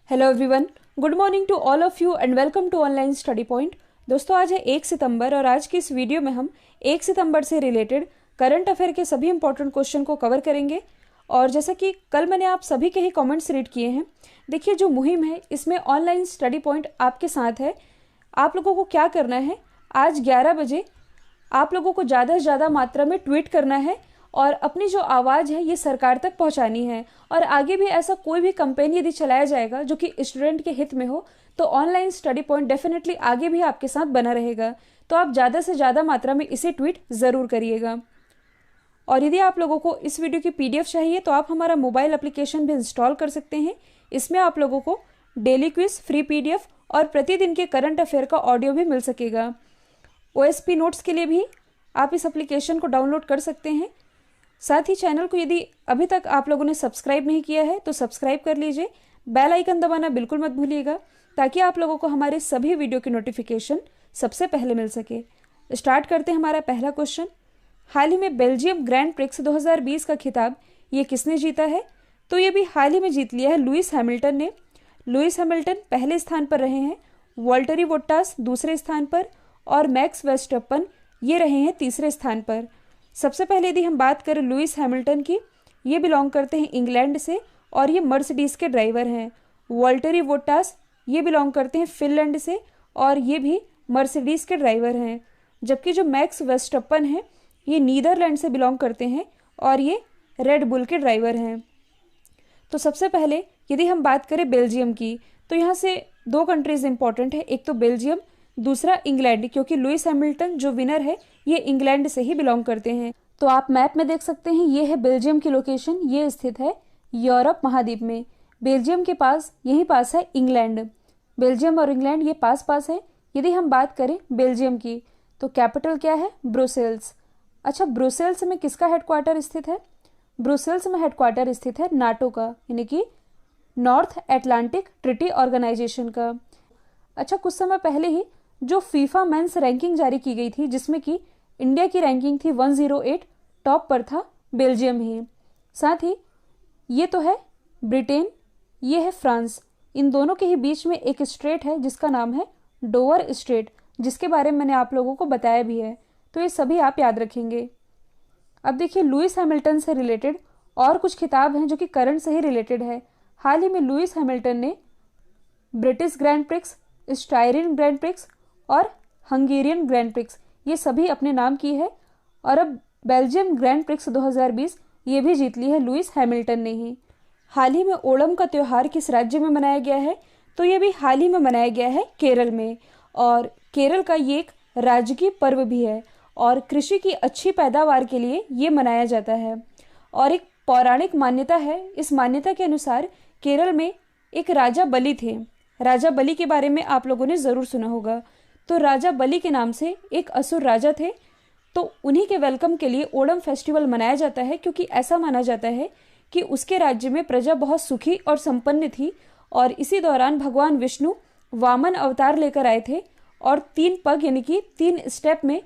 Hello everyone, good morning to all of you and welcome to online study point. दोस्तों, आज है 1 सितंबर और आज की इस वीडियो में हम 1 सितंबर से रिलेटेड करंट अफेयर के सभी इंपॉर्टेंट क्वेश्चन को कवर करेंगे। और जैसा कि कल मैंने आप सभी के ही कमेंट्स रीड किए हैं, देखिए जो मुहिम है इसमें ऑनलाइन स्टडी पॉइंट आपके साथ है। आप लोगों को क्या करना है, आज 11 बजे आप लोगों को ज़्यादा से ज़्यादा मात्रा में ट्वीट करना है और अपनी जो आवाज़ है ये सरकार तक पहुंचानी है। और आगे भी ऐसा कोई भी कैंपेन यदि चलाया जाएगा जो कि स्टूडेंट के हित में हो तो ऑनलाइन स्टडी पॉइंट डेफिनेटली आगे भी आपके साथ बना रहेगा। तो आप ज़्यादा से ज़्यादा मात्रा में इसे ट्वीट ज़रूर करिएगा। और यदि आप लोगों को इस वीडियो की पीडीएफ चाहिए तो आप हमारा मोबाइल एप्लीकेशन भी इंस्टॉल कर सकते हैं। इसमें आप लोगों को डेली क्विज, फ्री पीडीएफ और प्रतिदिन के करंट अफेयर का ऑडियो भी मिल सकेगा। ओएसपी नोट्स के लिए भी आप इस एप्लीकेशन को डाउनलोड कर सकते हैं। साथ ही चैनल को यदि अभी तक आप लोगों ने सब्सक्राइब नहीं किया है तो सब्सक्राइब कर लीजिए। बेल आइकन दबाना बिल्कुल मत भूलिएगा ताकि आप लोगों को हमारे सभी वीडियो की नोटिफिकेशन सबसे पहले मिल सके। स्टार्ट करते हैं हमारा पहला क्वेश्चन। हाल ही में बेल्जियम ग्रैंड प्रिक्स 2020 का खिताब ये किसने जीता है? तो ये भी हाल ही में जीत लिया है लुइस हैमिल्टन ने। लुइस हैमिल्टन पहले स्थान पर रहे हैं, वॉल्टरी बोट्टास दूसरे स्थान पर और मैक्स वेस्टअपन ये रहे हैं तीसरे स्थान पर। सबसे पहले यदि हम बात करें लुइस हैमिल्टन की, ये बिलोंग करते हैं इंग्लैंड से और ये मर्सिडीज के ड्राइवर हैं। वॉल्टरी बोट्टास ये बिलोंग करते हैं फिनलैंड से और ये भी मर्सिडीज के ड्राइवर हैं। जबकि जो मैक्स वेस्टअपन है ये नीदरलैंड से बिलोंग करते हैं और ये रेड बुल के ड्राइवर हैं। तो सबसे पहले यदि हम बात करें बेल्जियम की तो यहाँ से दो कंट्रीज इंपॉर्टेंट है, एक तो बेल्जियम, दूसरा इंग्लैंड, क्योंकि लुइस हैमिल्टन जो विनर है ये इंग्लैंड से ही बिलोंग करते हैं। तो आप मैप में देख सकते हैं ये है बेल्जियम की लोकेशन, ये स्थित है यूरोप महाद्वीप में। बेल्जियम के पास यहीं पास है इंग्लैंड। बेल्जियम और इंग्लैंड ये पास पास है। यदि हम बात करें बेल्जियम की तो कैपिटल क्या है? ब्रुसेल्स। अच्छा, ब्रुसेल्स में किसका हेडक्वार्टर स्थित है? ब्रुसेल्स में हेडक्वार्टर स्थित है नाटो का, यानी कि नॉर्थ एटलांटिक ट्रीटी ऑर्गेनाइजेशन का। अच्छा, कुछ समय पहले ही जो फीफा मेंस रैंकिंग जारी की गई थी जिसमें कि इंडिया की रैंकिंग थी 108, टॉप पर था बेल्जियम ही। साथ ही ये तो है ब्रिटेन, ये है फ्रांस। इन दोनों के ही बीच में एक स्ट्रेट है जिसका नाम है डोवर स्ट्रेट, जिसके बारे में मैंने आप लोगों को बताया भी है। तो ये सभी आप याद रखेंगे। अब देखिए लुइस हैमिल्टन से रिलेटेड और कुछ खिताब हैं जो कि करंट से ही रिलेटेड है। हाल ही में लुइस हैमिल्टन ने British grand prix, styrene grand prix और हंगेरियन ग्रैंड प्रिक्स ये सभी अपने नाम की है। और अब बेल्जियम ग्रैंड प्रिक्स 2020 ये भी जीत ली है लुइस हैमिल्टन ने ही। हाल ही में ओणम का त्यौहार किस राज्य में मनाया गया है? तो ये भी हाल ही में मनाया गया है केरल में। और केरल का ये एक राजकीय पर्व भी है और कृषि की अच्छी पैदावार के लिए ये मनाया जाता है। और एक पौराणिक मान्यता है, इस मान्यता के अनुसार केरल में एक राजा बलि थे। राजा बलि के बारे में आप लोगों ने ज़रूर सुना होगा। तो राजा बलि के नाम से एक असुर राजा थे, तो उन्हीं के वेलकम के लिए ओणम फेस्टिवल मनाया जाता है, क्योंकि ऐसा माना जाता है कि उसके राज्य में प्रजा बहुत सुखी और संपन्न थी और इसी दौरान भगवान विष्णु वामन अवतार लेकर आए थे और 3 पग यानी कि 3 स्टेप में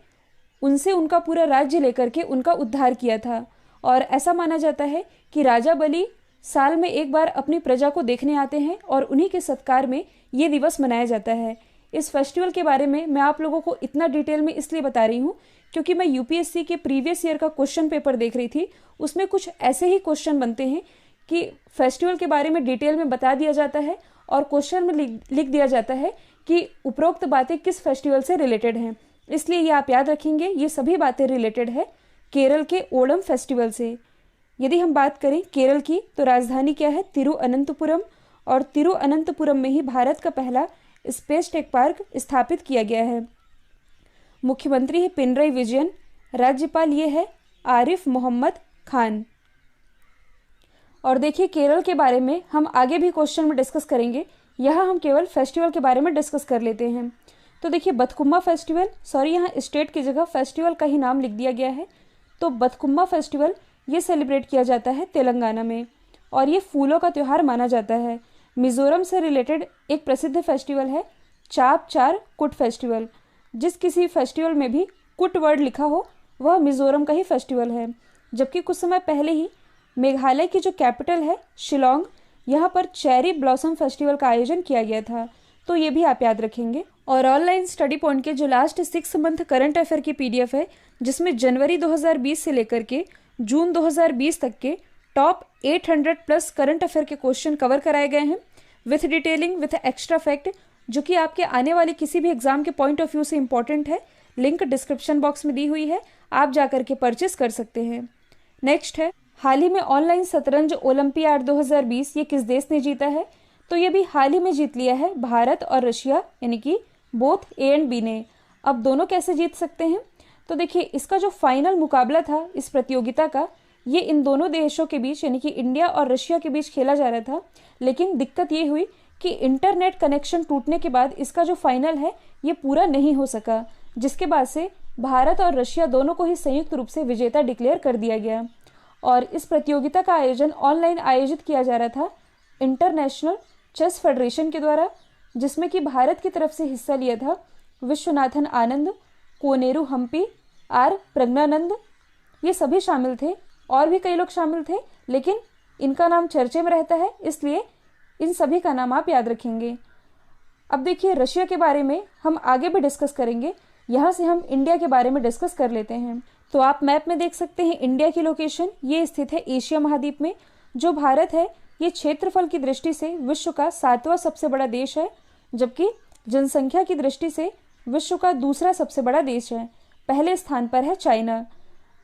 उनसे उनका पूरा राज्य लेकर के उनका उद्धार किया था। और ऐसा माना जाता है कि राजा बलि साल में एक बार अपनी प्रजा को देखने आते हैं और उन्हीं के सत्कार में ये दिवस मनाया जाता है। इस फेस्टिवल के बारे में मैं आप लोगों को इतना डिटेल में इसलिए बता रही हूँ क्योंकि मैं यूपीएससी के प्रीवियस ईयर का क्वेश्चन पेपर देख रही थी। उसमें कुछ ऐसे ही क्वेश्चन बनते हैं कि फेस्टिवल के बारे में डिटेल में बता दिया जाता है और क्वेश्चन में लिख दिया जाता है कि उपरोक्त बातें किस फेस्टिवल से रिलेटेड हैं। इसलिए ये आप याद रखेंगे, ये सभी बातें रिलेटेड है केरल के ओणम फेस्टिवल से। यदि हम बात करें केरल की तो राजधानी क्या है? तिरुअनंतपुरम। और तिरुअनंतपुरम में ही भारत का पहला स्पेस टेक पार्क स्थापित किया गया है। मुख्यमंत्री है पिनरई विजयन, राज्यपाल ये है आरिफ मोहम्मद खान। और देखिए केरल के बारे में हम आगे भी क्वेश्चन में डिस्कस करेंगे, यहाँ हम केवल फेस्टिवल के बारे में डिस्कस कर लेते हैं। तो देखिए बथकुम्मा फेस्टिवल, सॉरी यहाँ स्टेट की जगह फेस्टिवल का ही नाम लिख दिया गया है। तो बथकुम्मा फेस्टिवल ये सेलिब्रेट किया जाता है तेलंगाना में और ये फूलों का त्यौहार माना जाता है। मिजोरम से रिलेटेड एक प्रसिद्ध फेस्टिवल है चाप चार कुट फेस्टिवल। जिस किसी फेस्टिवल में भी कुट वर्ड लिखा हो वह मिजोरम का ही फेस्टिवल है। जबकि कुछ समय पहले ही मेघालय की जो कैपिटल है शिलोंग, यहाँ पर चेरी ब्लॉसम फेस्टिवल का आयोजन किया गया था, तो ये भी आप याद रखेंगे। और ऑनलाइन स्टडी पॉइंट के जो लास्ट 6 मंथ करंट अफेयर की PDF है, जिसमें जनवरी 2020 से लेकर के जून 2020 तक के टॉप 800 प्लस करंट अफेयर के क्वेश्चन कवर कराए गए हैं with detailing, with extra fact, जो कि आपके आने वाले किसी भी एग्जाम के पॉइंट ऑफ व्यू से इंपॉर्टेंट है। लिंक डिस्क्रिप्शन बॉक्स में दी हुई है, आप जाकर के परचेस कर सकते हैं। नेक्स्ट है, हाल ही में ऑनलाइन शतरंज ओलंपियाड 2020 ये किस देश ने जीता है? तो ये भी हाल ही में जीत लिया है भारत और रशिया, यानी कि बोथ A एंड B ने। अब दोनों कैसे जीत सकते हैं? तो देखिए, इसका जो फाइनल मुकाबला था इस प्रतियोगिता का, ये इन दोनों देशों के बीच यानी कि इंडिया और रशिया के बीच खेला जा रहा था। लेकिन दिक्कत ये हुई कि इंटरनेट कनेक्शन टूटने के बाद इसका जो फाइनल है ये पूरा नहीं हो सका, जिसके बाद से भारत और रशिया दोनों को ही संयुक्त रूप से विजेता डिक्लेयर कर दिया गया। और इस प्रतियोगिता का आयोजन ऑनलाइन आयोजित किया जा रहा था इंटरनेशनल चेस फेडरेशन के द्वारा, जिसमें कि भारत की तरफ से हिस्सा लिया था विश्वनाथन आनंद, कोनेरू हम्पी, आर प्रज्ञानंद, ये सभी शामिल थे। और भी कई लोग शामिल थे, लेकिन इनका नाम चर्चे में रहता है, इसलिए इन सभी का नाम आप याद रखेंगे। अब देखिए, रशिया के बारे में हम आगे भी डिस्कस करेंगे, यहाँ से हम इंडिया के बारे में डिस्कस कर लेते हैं। तो आप मैप में देख सकते हैं इंडिया की लोकेशन, ये स्थित है एशिया महाद्वीप में। जो भारत है ये क्षेत्रफल की दृष्टि से विश्व का 7वां सबसे बड़ा देश है, जबकि जनसंख्या की दृष्टि से विश्व का दूसरा सबसे बड़ा देश है। पहले स्थान पर है चाइना।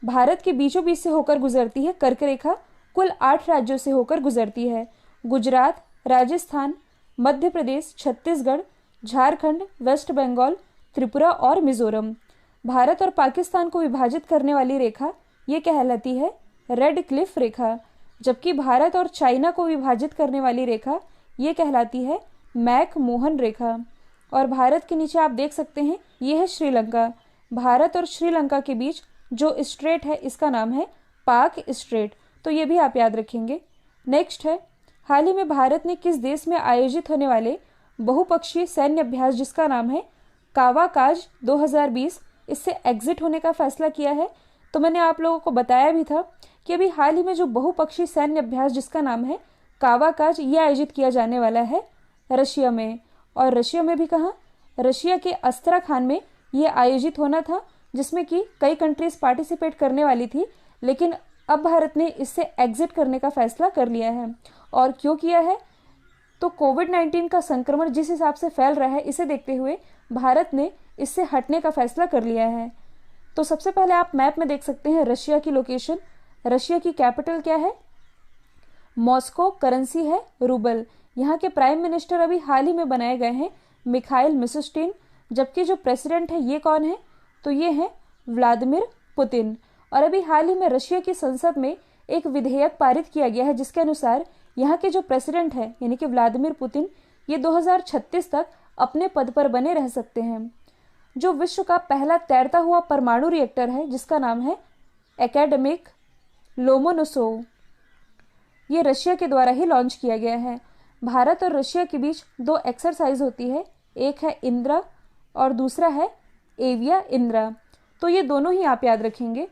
भारत के बीचों बीच से होकर गुजरती है कर्क रेखा, कुल 8 राज्यों से होकर गुजरती है। गुजरात, राजस्थान, मध्य प्रदेश, छत्तीसगढ़, झारखंड, वेस्ट बंगाल, त्रिपुरा और मिजोरम। भारत और पाकिस्तान को विभाजित करने वाली रेखा ये कहलाती है रेड क्लिफ रेखा, जबकि भारत और चाइना को विभाजित करने वाली रेखा ये कहलाती है मैक मोहन रेखा। और भारत के नीचे आप देख सकते हैं ये है श्रीलंका। भारत और श्रीलंका के बीच जो स्ट्रेट है इसका नाम है पाक स्ट्रेट, तो ये भी आप याद रखेंगे। नेक्स्ट है, हाल ही में भारत ने किस देश में आयोजित होने वाले बहुपक्षीय सैन्य अभ्यास जिसका नाम है कावाकाज 2020 इससे एग्जिट होने का फैसला किया है? तो मैंने आप लोगों को बताया भी था कि अभी हाल ही में जो बहुपक्षीय सैन्य अभ्यास जिसका नाम है कावाकाज ये आयोजित किया जाने वाला है रशिया में। और रशिया में भी कहाँ? रशिया के अस्त्राखान में ये आयोजित होना था, जिसमें कि कई कंट्रीज पार्टिसिपेट करने वाली थी, लेकिन अब भारत ने इससे एग्जिट करने का फैसला कर लिया है। और क्यों किया है? तो कोविड-19 का संक्रमण जिस हिसाब से फैल रहा है, इसे देखते हुए भारत ने इससे हटने का फैसला कर लिया है। तो सबसे पहले आप मैप में देख सकते हैं रशिया की लोकेशन। रशिया की कैपिटल क्या है? मॉस्को। करेंसी है रूबल। यहाँ के प्राइम मिनिस्टर अभी हाल ही में बनाए गए हैं मिखाइल मिशुस्टिन, जबकि जो प्रेसिडेंट है ये कौन है? तो ये है व्लादिमीर पुतिन। और अभी हाल ही में रशिया की संसद में एक विधेयक पारित किया गया है, जिसके अनुसार यहाँ के जो प्रेसिडेंट है यानी कि व्लादिमीर पुतिन, ये 2036 तक अपने पद पर बने रह सकते हैं। जो विश्व का पहला तैरता हुआ परमाणु रिएक्टर है जिसका नाम है एकेडमिक लोमोनोसोव, ये रशिया के द्वारा ही लॉन्च किया गया है। भारत और रशिया के बीच 2 एक्सरसाइज होती है, एक है इंद्रा और दूसरा है एविया इंद्रा, तो ये दोनों ही आप याद रखेंगे।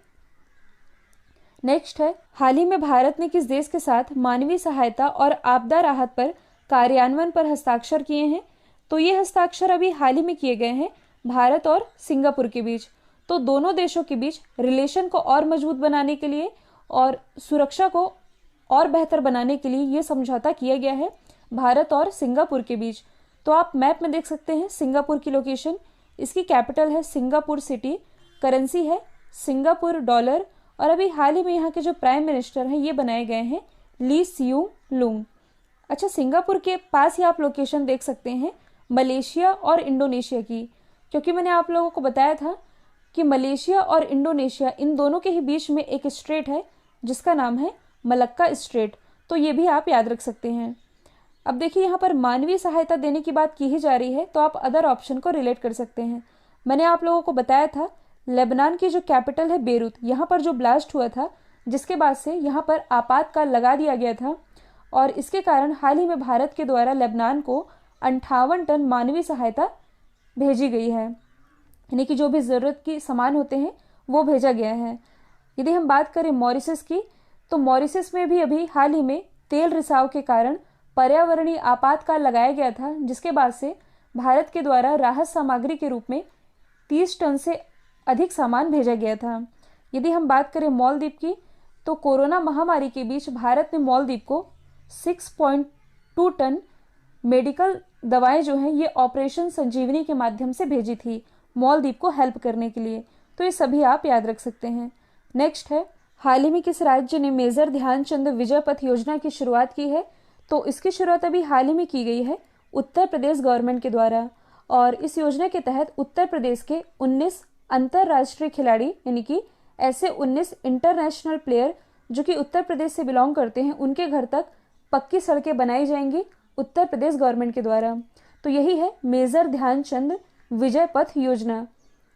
नेक्स्ट है, हाल ही में भारत ने किस देश के साथ मानवीय सहायता और आपदा राहत पर कार्यान्वयन पर हस्ताक्षर किए हैं? तो ये हस्ताक्षर अभी हाल ही में किए गए हैं भारत और सिंगापुर के बीच। तो दोनों देशों के बीच रिलेशन को और मजबूत बनाने के लिए और सुरक्षा को और बेहतर बनाने के लिए ये समझौता किया गया है भारत और सिंगापुर के बीच। तो आप मैप में देख सकते हैं सिंगापुर की लोकेशन, इसकी कैपिटल है सिंगापुर सिटी, करेंसी है सिंगापुर डॉलर। और अभी हाल ही में यहाँ के जो प्राइम मिनिस्टर हैं ये बनाए गए हैं ली सियूंग लुंग। अच्छा, सिंगापुर के पास ही आप लोकेशन देख सकते हैं मलेशिया और इंडोनेशिया की, क्योंकि मैंने आप लोगों को बताया था कि मलेशिया और इंडोनेशिया इन दोनों के ही बीच में एक स्ट्रेट है जिसका नाम है मलक्का स्ट्रेट, तो ये भी आप याद रख सकते हैं। अब देखिए, यहाँ पर मानवीय सहायता देने की बात की ही जा रही है, तो आप अदर ऑप्शन को रिलेट कर सकते हैं। मैंने आप लोगों को बताया था लेबनान की जो कैपिटल है बेरूत, यहाँ पर जो ब्लास्ट हुआ था जिसके बाद से यहाँ पर आपातकाल लगा दिया गया था, और इसके कारण हाल ही में भारत के द्वारा लेबनान को 58 टन मानवीय सहायता भेजी गई है, यानी कि जो भी ज़रूरत की सामान होते हैं वो भेजा गया है। यदि हम बात करें मॉरिशस की, तो मॉरिशस में भी अभी हाल ही में तेल रिसाव के कारण पर्यावरणीय आपातकाल लगाया गया था, जिसके बाद से भारत के द्वारा राहत सामग्री के रूप में 30 टन से अधिक सामान भेजा गया था। यदि हम बात करें मालदीव की, तो कोरोना महामारी के बीच भारत ने मालदीव को 6.2 टन मेडिकल दवाएं जो हैं ये ऑपरेशन संजीवनी के माध्यम से भेजी थी मालदीव को हेल्प करने के लिए। तो ये सभी आप याद रख सकते हैं। नेक्स्ट है, हाल ही में किस राज्य ने मेजर ध्यानचंद विजय पथ योजना की शुरुआत की है? तो इसकी शुरुआत अभी हाल ही में की गई है उत्तर प्रदेश गवर्नमेंट के द्वारा। और इस योजना के तहत उत्तर प्रदेश के 19 अंतर्राष्ट्रीय खिलाड़ी यानी कि ऐसे 19 इंटरनेशनल प्लेयर जो कि उत्तर प्रदेश से बिलोंग करते हैं, उनके घर तक पक्की सड़कें बनाई जाएंगी उत्तर प्रदेश गवर्नमेंट के द्वारा। तो यही है मेजर ध्यानचंद विजय पथ योजना।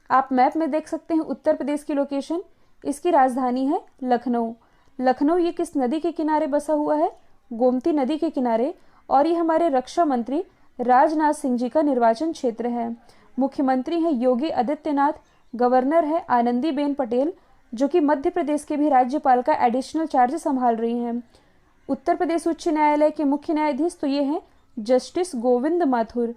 आप मैप में देख सकते हैं उत्तर प्रदेश की लोकेशन। इसकी राजधानी है लखनऊ। लखनऊ ये किस नदी के किनारे बसा हुआ है? गोमती नदी के किनारे। और ये हमारे रक्षा मंत्री राजनाथ सिंह जी का निर्वाचन क्षेत्र है। मुख्यमंत्री हैं योगी आदित्यनाथ, गवर्नर है आनंदीबेन पटेल जो कि मध्य प्रदेश के भी राज्यपाल का एडिशनल चार्ज संभाल रही हैं। उत्तर प्रदेश उच्च न्यायालय के मुख्य न्यायाधीश तो ये हैं जस्टिस गोविंद माथुर।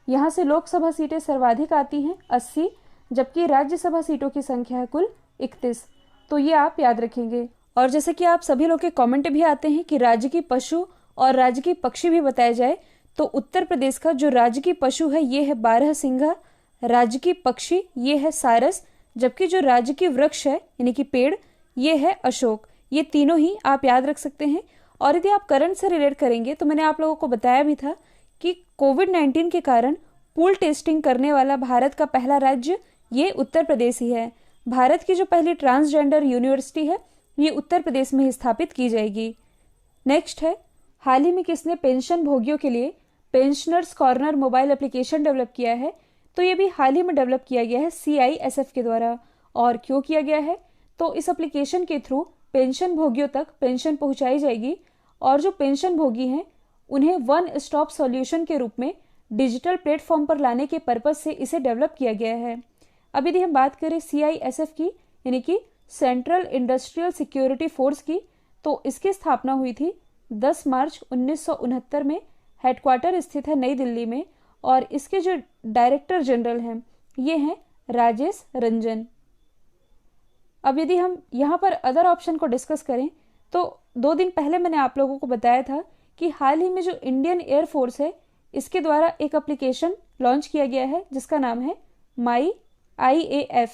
यहाँ से लोकसभा सीटें सर्वाधिक आती हैं 80, जबकि राज्यसभा सीटों की संख्या है कुल 31। तो ये आप याद रखेंगे। और जैसे कि आप सभी लोग के कमेंट भी आते हैं कि राज्य की पशु और राज्य की पक्षी भी बताया जाए, तो उत्तर प्रदेश का जो राज्य की पशु है ये है बारहसिंगा, राज्य की पक्षी ये है सारस, जबकि जो राज्य की वृक्ष है यानी कि पेड़ ये है अशोक। ये तीनों ही आप याद रख सकते हैं। और यदि आप करंट से रिलेट करेंगे तो मैंने आप लोगों को बताया भी था कि कोविड-19 के कारण पूल टेस्टिंग करने वाला भारत का पहला राज्य ये उत्तर प्रदेश ही है। भारत की जो पहली ट्रांसजेंडर यूनिवर्सिटी है ये उत्तर प्रदेश में ही स्थापित की जाएगी। नेक्स्ट है, हाल ही में किसने पेंशन भोगियों के लिए pensioners corner mobile application develop किया है? तो ये भी हाल ही में डेवलप किया गया है CISF के द्वारा। और क्यों किया गया है? तो इस एप्लीकेशन के थ्रू पेंशन भोगियों तक पेंशन पहुंचाई जाएगी और जो पेंशन भोगी हैं उन्हें वन स्टॉप सॉल्यूशन के रूप में डिजिटल प्लेटफॉर्म पर लाने के पर्पज से इसे डेवलप किया गया है। अब यदि हम बात करें CISF की यानी कि सेंट्रल इंडस्ट्रियल सिक्योरिटी फोर्स की, तो इसकी स्थापना हुई थी 10 मार्च 1969 में। हेडक्वार्टर स्थित है नई दिल्ली में और इसके जो डायरेक्टर जनरल हैं ये हैं राजेश रंजन। अब यदि हम यहाँ पर अदर ऑप्शन को डिस्कस करें तो 2 दिन पहले मैंने आप लोगों को बताया था कि हाल ही में जो इंडियन एयरफोर्स है इसके द्वारा एक एप्लीकेशन लॉन्च किया गया है जिसका नाम है माई IAF।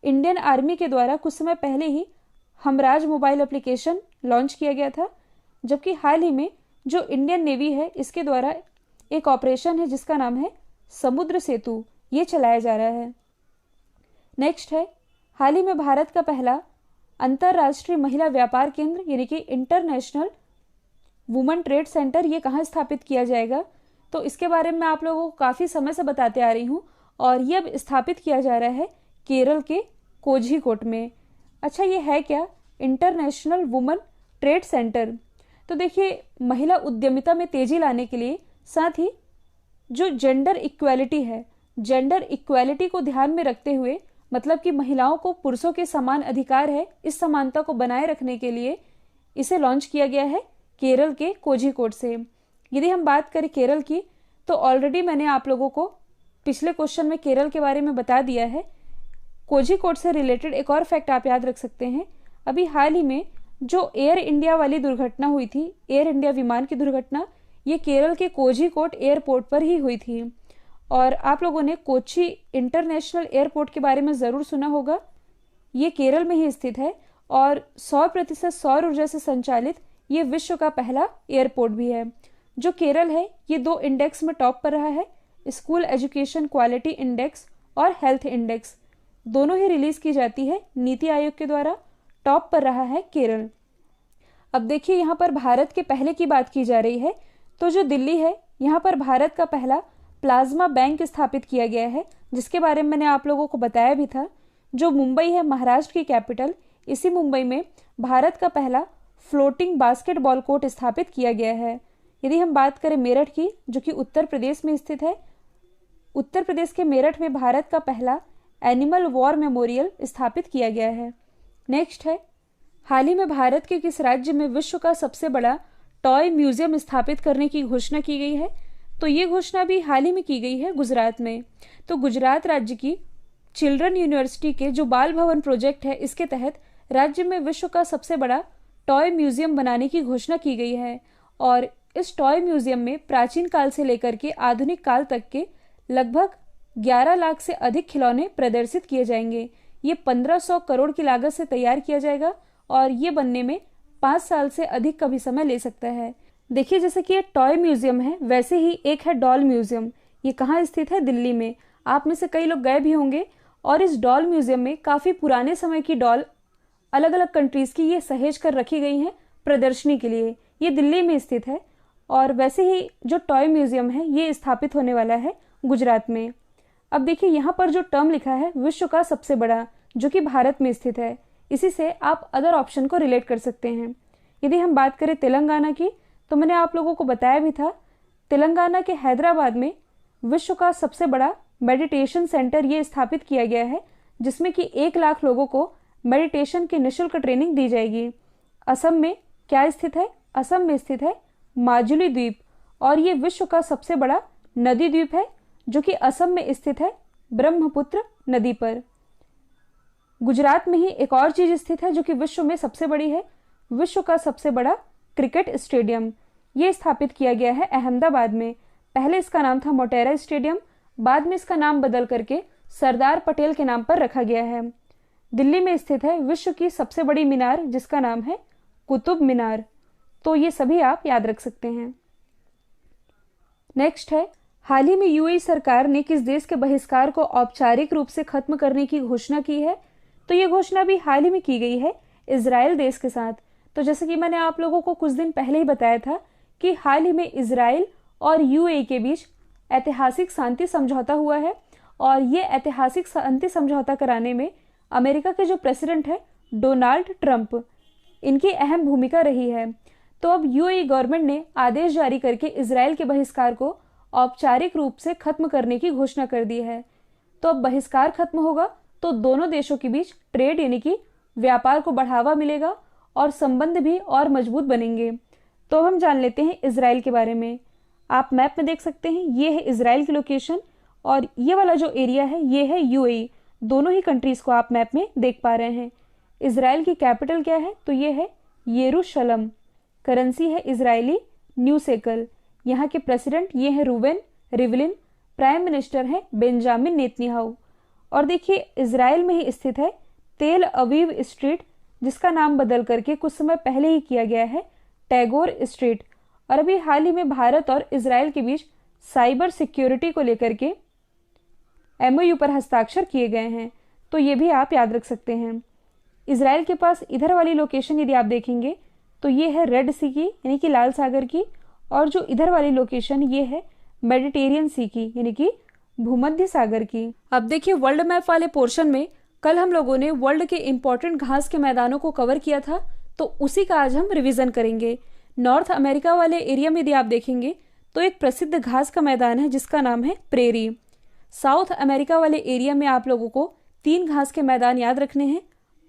इंडियन आर्मी के द्वारा कुछ समय पहले ही हमराज मोबाइल एप्लीकेशन लॉन्च किया गया था, जबकि हाल ही में जो इंडियन नेवी है इसके द्वारा एक ऑपरेशन है जिसका नाम है समुद्र सेतु, ये चलाया जा रहा है। नेक्स्ट है, हाल ही में भारत का पहला अंतर्राष्ट्रीय महिला व्यापार केंद्र यानी कि इंटरनेशनल वुमेन ट्रेड सेंटर ये कहाँ स्थापित किया जाएगा? तो इसके बारे में आप लोगों को काफ़ी समय से बताते आ रही हूँ और ये अब स्थापित किया जा रहा है केरल के कोझीकोड में। अच्छा, ये है क्या इंटरनेशनल वुमेन ट्रेड सेंटर? तो देखिए, महिला उद्यमिता में तेजी लाने के लिए साथ ही जो जेंडर इक्वालिटी है, जेंडर इक्वालिटी को ध्यान में रखते हुए मतलब कि महिलाओं को पुरुषों के समान अधिकार है, इस समानता को बनाए रखने के लिए इसे लॉन्च किया गया है केरल के कोझीकोड से। यदि हम बात करें केरल की तो ऑलरेडी मैंने आप लोगों को पिछले क्वेश्चन में केरल के बारे में बता दिया है। कोझीकोड से रिलेटेड एक और फैक्ट आप याद रख सकते हैं। अभी हाल ही में जो एयर इंडिया वाली दुर्घटना हुई थी, एयर इंडिया विमान की दुर्घटना, ये केरल के कोझीकोड एयरपोर्ट पर ही हुई थी। और आप लोगों ने कोच्चि इंटरनेशनल एयरपोर्ट के बारे में ज़रूर सुना होगा। ये केरल में ही स्थित है और 100% सौर ऊर्जा से संचालित ये विश्व का पहला एयरपोर्ट भी है। जो केरल है ये 2 इंडेक्स में टॉप पर रहा है, स्कूल एजुकेशन क्वालिटी इंडेक्स और हेल्थ इंडेक्स, दोनों ही रिलीज की जाती है नीति आयोग के द्वारा। टॉप पर रहा है केरल। अब देखिए, यहाँ पर भारत के पहले की बात की जा रही है तो जो दिल्ली है यहाँ पर भारत का पहला प्लाज्मा बैंक स्थापित किया गया है, जिसके बारे में मैंने आप लोगों को बताया भी था। जो मुंबई है महाराष्ट्र की कैपिटल, इसी मुंबई में भारत का पहला फ्लोटिंग बास्केटबॉल कोर्ट स्थापित किया गया है। यदि हम बात करें मेरठ की, जो कि उत्तर प्रदेश में स्थित है, उत्तर प्रदेश के मेरठ में भारत का पहला एनिमल वॉर मेमोरियल स्थापित किया गया है। नेक्स्ट है, हाल ही में भारत के किस राज्य में विश्व का सबसे बड़ा टॉय म्यूजियम स्थापित करने की घोषणा की गई है। तो ये घोषणा भी हाल ही में की गई है गुजरात में। तो गुजरात राज्य की चिल्ड्रन यूनिवर्सिटी के जो बाल भवन प्रोजेक्ट है, इसके तहत राज्य में विश्व का सबसे बड़ा टॉय म्यूजियम बनाने की घोषणा की गई है। और इस टॉय म्यूजियम में प्राचीन काल से लेकर के आधुनिक काल तक के लगभग 11 लाख से अधिक खिलौने प्रदर्शित किए जाएंगे। ये 1500 करोड़ की लागत से तैयार किया जाएगा और ये बनने में 5 साल से अधिक का भी समय ले सकता है। देखिए, जैसे कि ये टॉय म्यूजियम है, वैसे ही एक है डॉल म्यूजियम। ये कहाँ स्थित है? दिल्ली में। आप में से कई लोग गए भी होंगे। और इस डॉल म्यूजियम में काफी पुराने समय की डॉल अलग अलग कंट्रीज की ये सहेज कर रखी गई हैं प्रदर्शनी के लिए। ये दिल्ली में स्थित है। और वैसे ही जो टॉय म्यूजियम है ये स्थापित होने वाला है गुजरात में। अब देखिए, यहाँ पर जो टर्म लिखा है विश्व का सबसे बड़ा, जो कि भारत में स्थित है, इसी से आप अदर ऑप्शन को रिलेट कर सकते हैं। यदि हम बात करें तेलंगाना की, तो मैंने आप लोगों को बताया भी था, तेलंगाना के हैदराबाद में विश्व का सबसे बड़ा मेडिटेशन सेंटर ये स्थापित किया गया है, जिसमें कि 1 लाख लोगों को मेडिटेशन की निःशुल्क ट्रेनिंग दी जाएगी। असम में क्या स्थित है? असम में स्थित है माजुली द्वीप, और ये विश्व का सबसे बड़ा नदी द्वीप है, जो कि असम में स्थित है ब्रह्मपुत्र नदी पर। गुजरात में ही एक और चीज स्थित है जो कि विश्व में सबसे बड़ी है। विश्व का सबसे बड़ा क्रिकेट स्टेडियम ये स्थापित किया गया है अहमदाबाद में। पहले इसका नाम था मोटेरा स्टेडियम, बाद में इसका नाम बदल करके सरदार पटेल के नाम पर रखा गया है। दिल्ली में स्थित है विश्व की सबसे बड़ी मीनार, जिसका नाम है कुतुब मीनार। तो ये सभी आप याद रख सकते हैं। नेक्स्ट है, हाल ही में यूएई सरकार ने किस देश के बहिष्कार को औपचारिक रूप से खत्म करने की घोषणा की है? तो ये घोषणा भी हाल ही में की गई है इजराइल देश के साथ। तो जैसे कि मैंने आप लोगों को कुछ दिन पहले ही बताया था कि हाल ही में इजराइल और यूएई के बीच ऐतिहासिक शांति समझौता हुआ है, और ये ऐतिहासिक शांति समझौता कराने में अमेरिका के जो प्रेसिडेंट है डोनाल्ड ट्रंप, इनकी अहम भूमिका रही है। तो अब यूएई गवर्नमेंट ने आदेश जारी करके इजराइल के बहिष्कार को औपचारिक रूप से खत्म करने की घोषणा कर दी है। तो अब बहिष्कार खत्म होगा तो दोनों देशों के बीच ट्रेड यानी कि व्यापार को बढ़ावा मिलेगा और संबंध भी और मजबूत बनेंगे। तो हम जान लेते हैं इजराइल के बारे में। आप मैप में देख सकते हैं, ये है इजराइल की लोकेशन, और ये वाला जो एरिया है ये है यूएई। दोनों ही कंट्रीज को आप मैप में देख पा रहे हैं। इजराइल की कैपिटल क्या है? तो ये है यरूशलम। करेंसी है इजरायली न्यू शेकल। यहाँ के प्रेसिडेंट ये है रूवेन रिवलिन। प्राइम मिनिस्टर है बेंजामिन नेतन्याहू। और देखिए, इजराइल में ही स्थित है तेल अवीव स्ट्रीट, जिसका नाम बदल करके कुछ समय पहले ही किया गया है टैगोर स्ट्रीट। और अभी हाल ही में भारत और इजराइल के बीच साइबर सिक्योरिटी को लेकर के एमओयू पर हस्ताक्षर किए गए हैं। तो ये भी आप याद रख सकते हैं। इजराइल के पास इधर वाली लोकेशन यदि आप देखेंगे तो ये है रेड सी की यानी कि लाल सागर की, और जो इधर वाली लोकेशन ये है मेडिटेरियन सी की यानी कि भूमध्य सागर की। अब देखिए, वर्ल्ड मैप वाले पोर्शन में कल हम लोगों ने वर्ल्ड के इंपॉर्टेंट घास के मैदानों को कवर किया था, तो उसी का आज हम रिवीजन करेंगे। नॉर्थ अमेरिका वाले एरिया में यदि आप देखेंगे तो एक प्रसिद्ध घास का मैदान है जिसका नाम है प्रेरी। साउथ अमेरिका वाले एरिया में आप लोगों को 3 घास के मैदान याद रखने हैं।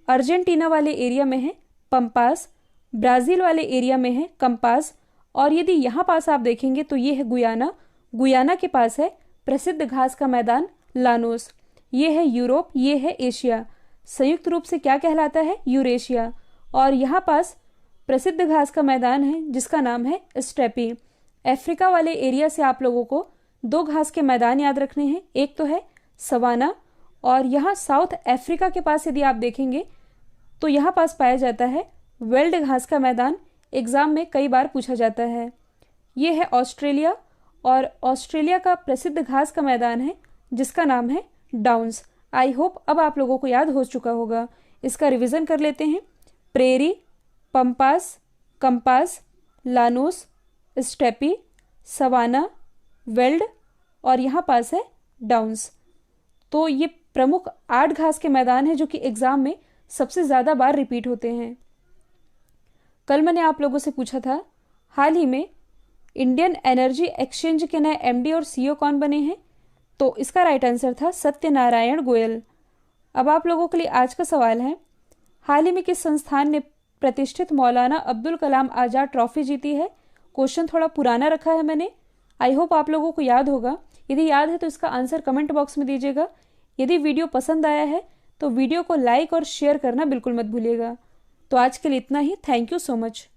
अर्जेंटीना वाले एरिया में है पंपास, ब्राजील वाले एरिया में है कंपास, और यदि यहाँ पास आप देखेंगे तो ये है गुयाना। गुयाना के पास है प्रसिद्ध घास का मैदान लानोस। ये है यूरोप, ये है एशिया। संयुक्त रूप से क्या कहलाता है? यूरेशिया। और यहाँ पास प्रसिद्ध घास का मैदान है जिसका नाम है स्टेपी। अफ्रीका वाले एरिया से आप लोगों को 2 घास के मैदान याद रखने हैं। एक तो है सवाना, और यहाँ साउथ अफ्रीका के पास यदि आप देखेंगे तो यहाँ पास पाया जाता है वेल्ड घास का मैदान। एग्जाम में कई बार पूछा जाता है। ये है ऑस्ट्रेलिया, और ऑस्ट्रेलिया का प्रसिद्ध घास का मैदान है जिसका नाम है डाउन्स। आई होप अब आप लोगों को याद हो चुका होगा। इसका रिवीजन कर लेते हैं। Prairie, pampas, campos, llanos, steppe, savanna, veld, और यहाँ पास है डाउन्स। तो ये प्रमुख 8 घास के मैदान हैं जो कि एग्जाम में सबसे ज्यादा बार रिपीट होते हैं। कल मैंने आप लोगों से पूछा था हाल ही में इंडियन एनर्जी एक्सचेंज के नए एमडी और सीईओ कौन बने हैं? तो इसका राइट आंसर था सत्यनारायण गोयल। अब आप लोगों के लिए आज का सवाल है, हाल ही में किस संस्थान ने प्रतिष्ठित मौलाना अब्दुल कलाम आजाद ट्रॉफी जीती है? क्वेश्चन थोड़ा पुराना रखा है मैंने। आई होप आप लोगों को याद होगा। यदि याद है तो इसका आंसर कमेंट बॉक्स में दीजिएगा। यदि वीडियो पसंद आया है तो वीडियो को लाइक और शेयर करना बिल्कुल मत भूलिएगा। तो आज के लिए इतना ही। Thank you so much.